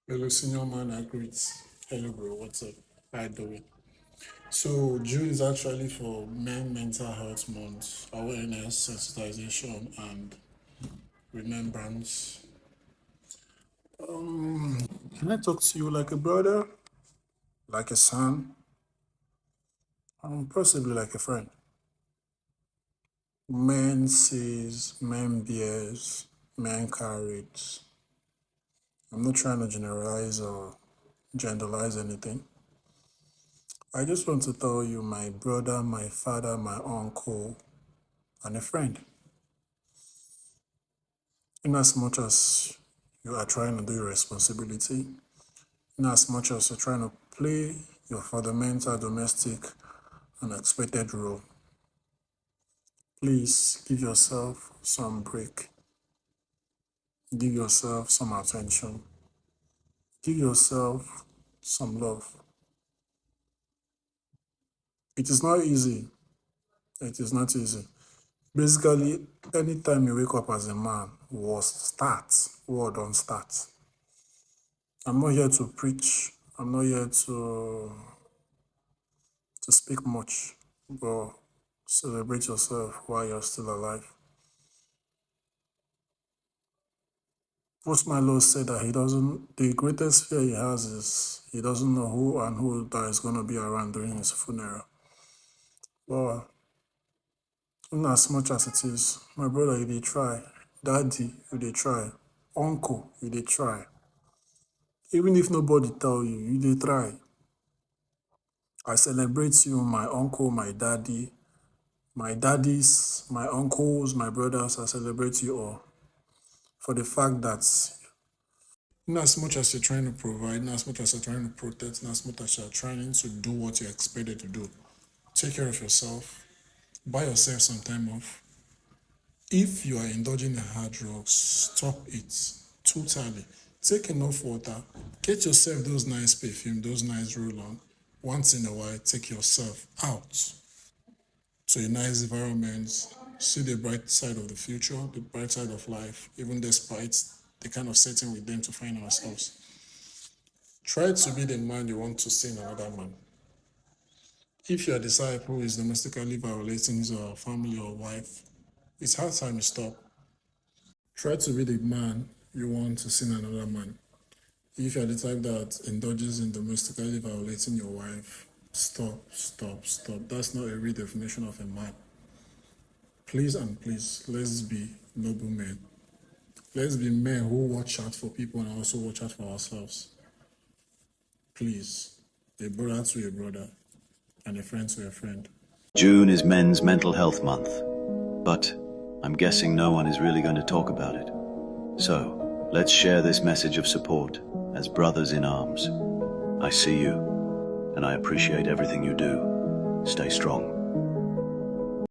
Hello, senior man. I greet. Hello, bro. What's up? How you doing? So, June is actually for Men Mental Health Month, awareness, sensitization, and remembrance. Can I talk to you like a brother, like a son, possibly like a friend? Men sees, men bears, men carries. I'm not trying to generalize or generalize anything. I just want to tell you, my brother, my father, my uncle, and a friend. In as much as you are trying to do your responsibility, in as much as you're trying to play your fundamental domestic and expected role, please give yourself some break. Give yourself some attention. Give yourself some love. It is not easy. It is not easy. Basically, anytime you wake up as a man, war starts. War don't start. I'm not here to preach. I'm not here to speak much, but celebrate yourself while you're still alive. Post Malone said that the greatest fear he has is he doesn't know who and who that is going to be around during his funeral. But in as much as it is, my brother, you did try. Daddy, you did try. Uncle, you did try. Even if nobody tell you, you did try. I celebrate you, my uncle, my daddy, my daddies, my uncles, my brothers. I celebrate you all for the fact that in as much as you're trying to provide, in as much as you're trying to protect, in as much as you're trying to do what you're expected to do, take care of yourself, buy yourself some time off. If you are indulging in hard drugs, stop it totally. Take enough water, get yourself those nice perfume, those nice roll-on. Once in a while, take yourself out to a nice environment, see the bright side of the future, the bright side of life, even despite the kind of setting with them to find ourselves. Try to be the man you want to see in another man. If your disciple is domestically violating his or her family or wife, it's hard time to stop. Try to be the man you want to see in another man. If you're the type that indulges in domestically violating your wife, stop, stop, stop. That's not a real definition of a man. Please and please, let's be noble men. Let's be men who watch out for people and also watch out for ourselves. Please, a brother to a brother and a friend to a friend. June is Men's Mental Health Month, but I'm guessing no one is really going to talk about it. So, let's share this message of support as brothers in arms. I see you, and I appreciate everything you do. Stay strong.